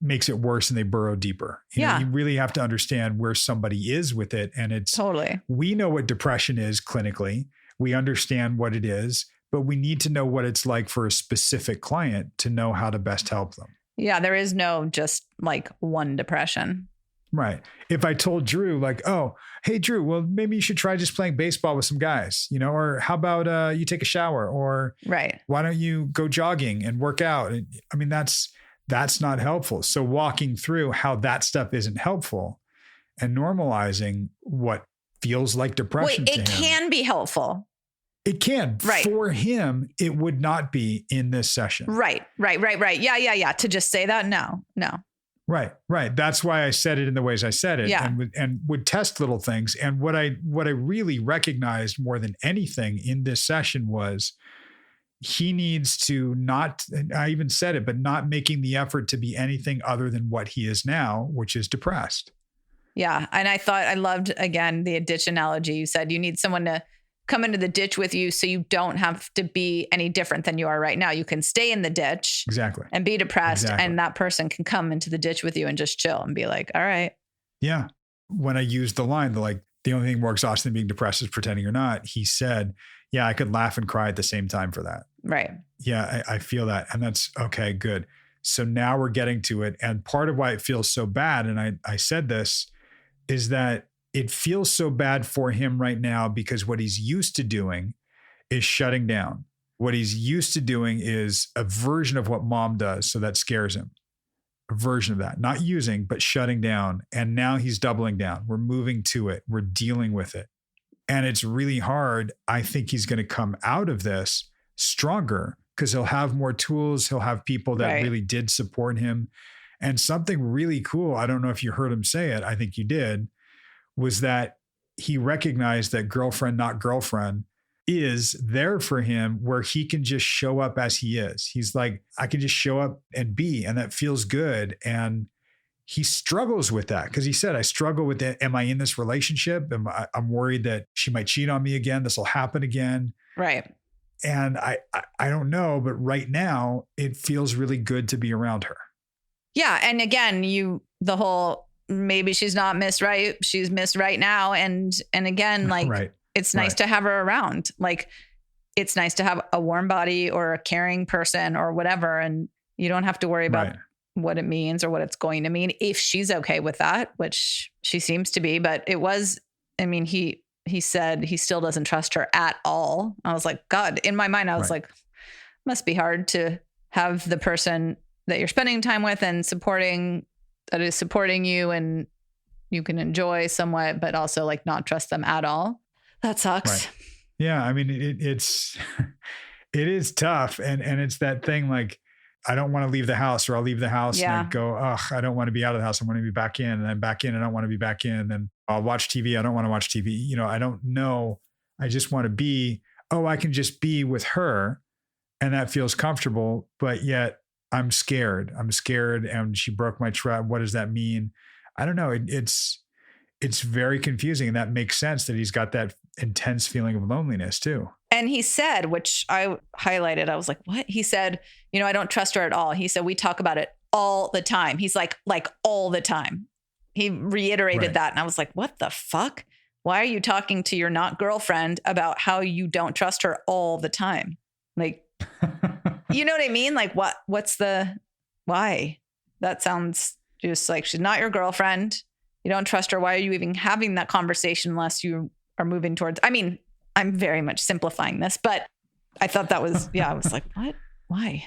makes it worse and they burrow deeper. You know, you really have to understand where somebody is with it. And it's totally, we know what depression is clinically. We understand what it is, but we need to know what it's like for a specific client to know how to best help them. Yeah. There is no just like one depression. Right. If I told Drew like, oh, hey, Drew, well, maybe you should try just playing baseball with some guys, or how about you take a shower or why don't you go jogging and work out? I mean, that's not helpful. So walking through how that stuff isn't helpful and normalizing what feels like depression to him. It can be helpful. It can. Right. For him, it would not be in this session. Right. Yeah. To just say that, no. Right. That's why I said it in the ways I said it and would test little things. And what I really recognized more than anything in this session was he needs to not, and I even said it, but not making the effort to be anything other than what he is now, which is depressed. Yeah. And I loved, again, the ditch analogy. You said you need someone to come into the ditch with you so you don't have to be any different than you are right now. You can stay in the ditch and be depressed. And that person can come into the ditch with you and just chill and be like, all right. Yeah. When I used the line, the only thing more exhausting than being depressed is pretending you're not, he said, yeah, I could laugh and cry at the same time for that. Right. Yeah, I feel that. And that's okay, good. So now we're getting to it. And part of why it feels so bad, and I said this, is that it feels so bad for him right now because what he's used to doing is shutting down. What he's used to doing is a version of what mom does. So that scares him. A version of that, not using, but shutting down. And now he's doubling down. We're moving to it. We're dealing with it. And it's really hard. I think he's going to come out of this stronger because he'll have more tools. He'll have people that really did support him. And something really cool, I don't know if you heard him say it, I think you did, was that he recognized that girlfriend, not girlfriend is there for him where he can just show up as he is. He's like, I can just show up and be, and that feels good. And he struggles with that because he said, I struggle with it. Am I in this relationship? I'm worried that she might cheat on me again. This will happen again. Right. And I don't know, but right now it feels really good to be around her. Yeah. And again, the whole, maybe she's not Miss Right. She's Miss Right now. And again, like it's nice to have her around. Like it's nice to have a warm body or a caring person or whatever. And you don't have to worry about what it means or what it's going to mean if she's okay with that, which she seems to be. But it was, I mean, he said he still doesn't trust her at all. I was like, God, in my mind, I was like, must be hard to have the person that you're spending time with and that is supporting you and you can enjoy somewhat, but also like not trust them at all. That sucks. Right. Yeah. I mean, it is tough. And it's that thing, like, I don't want to leave the house, or I'll leave the house and I Yeah. go, oh, I don't want to be out of the house. I want to be back in, and I'm back in. I don't want to be back in. And then I'll watch TV. I don't want to watch TV. You know, I don't know. I just want to be, I can just be with her, and that feels comfortable, but yet I'm scared. I'm scared, and she broke my trust. What does that mean? I don't know. It's very confusing, and that makes sense that he's got that intense feeling of loneliness too. And he said, which I highlighted, I was like, what? He said, I don't trust her at all. He said, we talk about it all the time. He's like all the time. He reiterated that. And I was like, what the fuck? Why are you talking to your not girlfriend about how you don't trust her all the time? Like, you know what I mean? Like, why? That sounds just like she's not your girlfriend. You don't trust her. Why are you even having that conversation unless you are moving towards, I'm very much simplifying this, but I thought that was, I was like, what? Why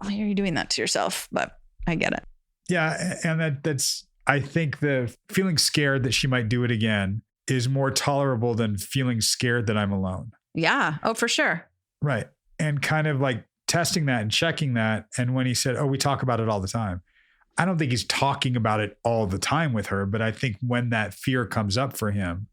are you doing that to yourself? But I get it. Yeah. And that's, I think the feeling scared that she might do it again is more tolerable than feeling scared that I'm alone. Yeah. Oh, for sure. Right. And kind of like testing that and checking that. And when he said, we talk about it all the time, I don't think he's talking about it all the time with her, but I think when that fear comes up for him,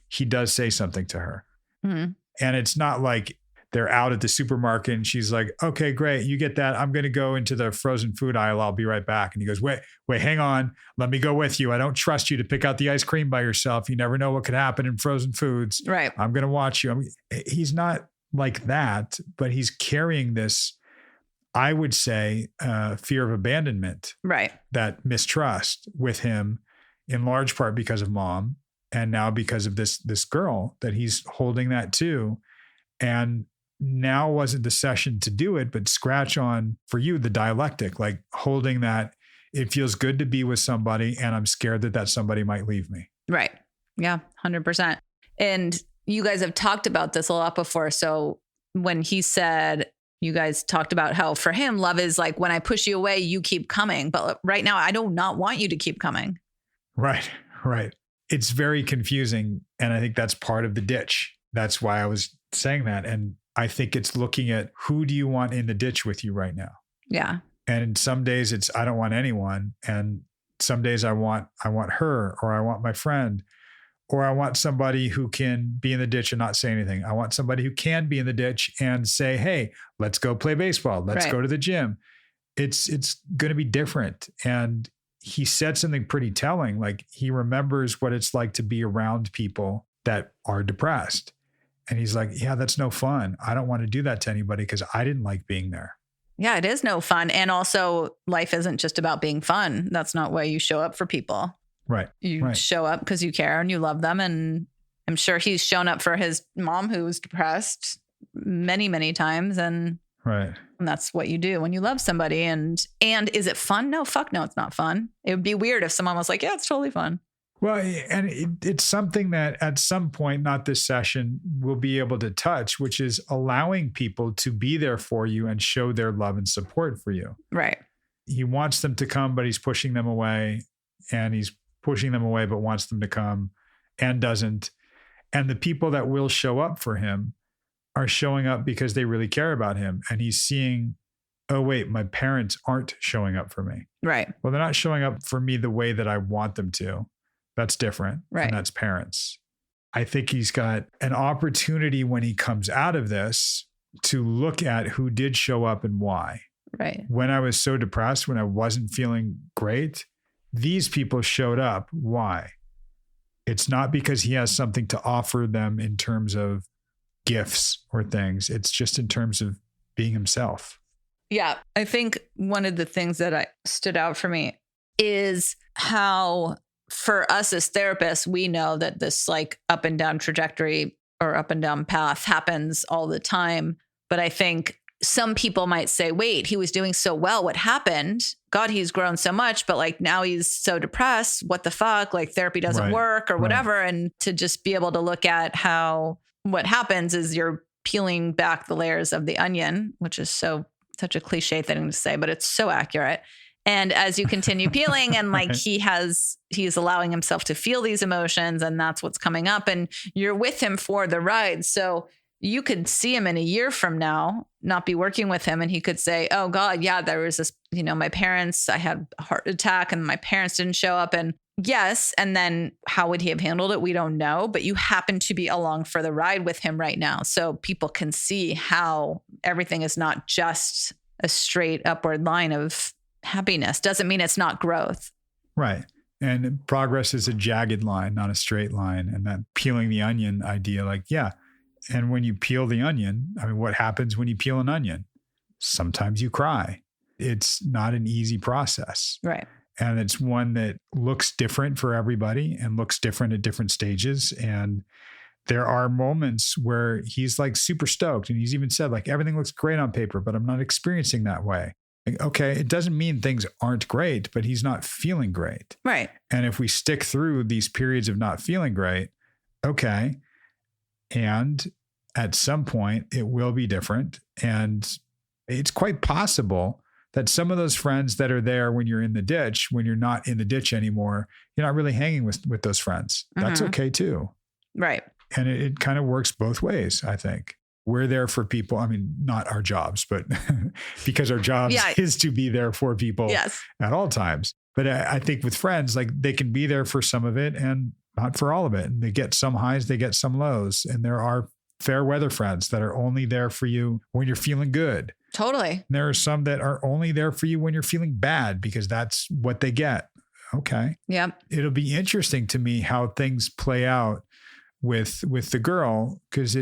he does say something to her. Mm-hmm. And it's not like they're out at the supermarket and she's like, okay, great. You get that. I'm going to go into the frozen food aisle. I'll be right back. And he goes, wait, hang on. Let me go with you. I don't trust you to pick out the ice cream by yourself. You never know what could happen in frozen foods. Right. I'm going to watch you. He's not like that, but he's carrying this, I would say, fear of abandonment. Right. That mistrust with him in large part because of mom. And now because of this girl that he's holding that to. And now wasn't the session to do it, but scratch on for you, the dialectic, like holding that it feels good to be with somebody and I'm scared that somebody might leave me. Right. Yeah, 100%. And you guys have talked about this a lot before. So when he said, you guys talked about how for him, love is like, when I push you away, you keep coming. But right now, I do not want you to keep coming. Right. It's very confusing. And I think that's part of the ditch. That's why I was saying that. And I think it's looking at who do you want in the ditch with you right now? Yeah. And some days it's, I don't want anyone. And some days I want her, or I want my friend, or I want somebody who can be in the ditch and not say anything. I want somebody who can be in the ditch and say, hey, let's go play baseball. Let's go to the gym. It's going to be different. And he said something pretty telling. Like he remembers what it's like to be around people that are depressed. And he's like, yeah, that's no fun. I don't want to do that to anybody because I didn't like being there. Yeah, it is no fun. And also life isn't just about being fun. That's not why you show up for people. Right. You show up because you care and you love them. And I'm sure he's shown up for his mom who was depressed many, many times. And that's what you do when you love somebody. And is it fun? No, fuck no, it's not fun. It would be weird if someone was like, yeah, it's totally fun. Well, and it's something that at some point, not this session, we'll be able to touch, which is allowing people to be there for you and show their love and support for you. Right. He wants them to come, but he's pushing them away, and he's pushing them away, but wants them to come and doesn't. And the people that will show up for him are showing up because they really care about him. And he's seeing, oh, wait, my parents aren't showing up for me. Right. Well, they're not showing up for me the way that I want them to. That's different. Right. And that's parents. I think he's got an opportunity when he comes out of this to look at who did show up and why. Right. When I was so depressed, when I wasn't feeling great, these people showed up. Why? It's not because he has something to offer them in terms of gifts or things. It's just in terms of being himself. Yeah. I think one of the things that stood out for me is how, for us as therapists, we know that this like up and down trajectory or up and down path happens all the time. But I think some people might say, wait, he was doing so well. What happened? God, he's grown so much, but like now he's so depressed. What the fuck? Like therapy doesn't work or whatever. And to just be able to look at how what happens is you're peeling back the layers of the onion, which is such a cliche thing to say, but it's so accurate. And as you continue peeling and like he's allowing himself to feel these emotions and that's what's coming up and you're with him for the ride. So you could see him in a year from now, not be working with him. And he could say, oh God, yeah, there was this, my parents, I had a heart attack and my parents didn't show up. And yes. And then how would he have handled it? We don't know, but you happen to be along for the ride with him right now. So people can see how everything is not just a straight upward line of happiness. Doesn't mean it's not growth. Right. And progress is a jagged line, not a straight line. And that peeling the onion idea, like, yeah. And when you peel the onion, I mean, what happens when you peel an onion? Sometimes you cry. It's not an easy process. Right. And it's one that looks different for everybody and looks different at different stages. And there are moments where he's like super stoked. And he's even said, like, everything looks great on paper, but I'm not experiencing that way. Like, okay, it doesn't mean things aren't great, but he's not feeling great. Right. And if we stick through these periods of not feeling great, okay. And at some point it will be different. And it's quite possible that some of those friends that are there when you're in the ditch, when you're not in the ditch anymore, you're not really hanging with those friends. That's okay too. Right. And it kind of works both ways, I think. We're there for people. I mean, not our jobs, but because our jobs is to be there for people at all times. But I think with friends, like, they can be there for some of it and not for all of it. And they get some highs, they get some lows. And there are fair weather friends that are only there for you when you're feeling good. Totally. And there are some that are only there for you when you're feeling bad because that's what they get. Okay. Yep. It'll be interesting to me how things play out with the girl, because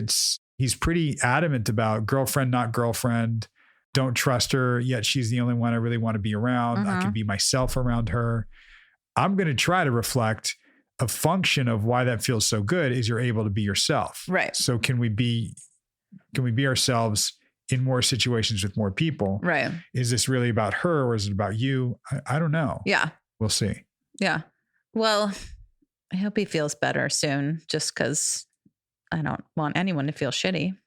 he's pretty adamant about girlfriend, not girlfriend. Don't trust her, yet she's the only one I really want to be around. I can be myself around her. I'm going to try to reflect a function of why that feels so good is you're able to be yourself. Right. So can we be ourselves in more situations with more people? Right. Is this really about her or is it about you? I don't know. Yeah. We'll see. Yeah. Well, I hope he feels better soon, just because I don't want anyone to feel shitty.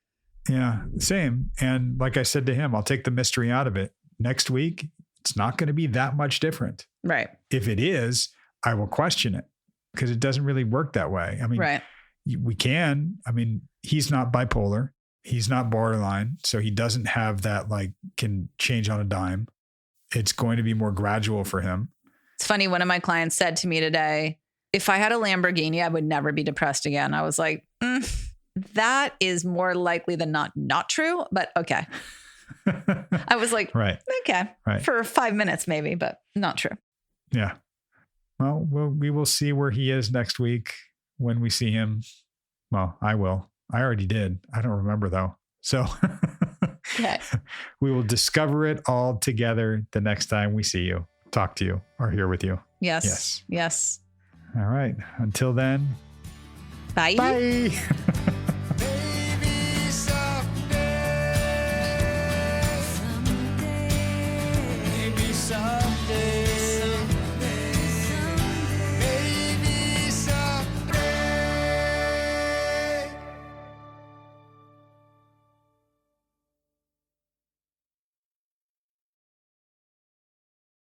Yeah, same. And like I said to him, I'll take the mystery out of it. Next week, it's not going to be that much different. Right. If it is, I will question it because it doesn't really work that way. I mean, we can. I mean, he's not bipolar. He's not borderline. So he doesn't have that, like, can change on a dime. It's going to be more gradual for him. It's funny. One of my clients said to me today, if I had a Lamborghini, I would never be depressed again. I was like, that is more likely than not true, but okay. I was like, okay, for 5 minutes maybe, but not true. Yeah. Well, we will see where he is next week when we see him. Well, I will. I already did. I don't remember though. So okay. We will discover it all together the next time we see you, talk to you, or hear with you. Yes. Yes. All right. Until then. Bye. Bye.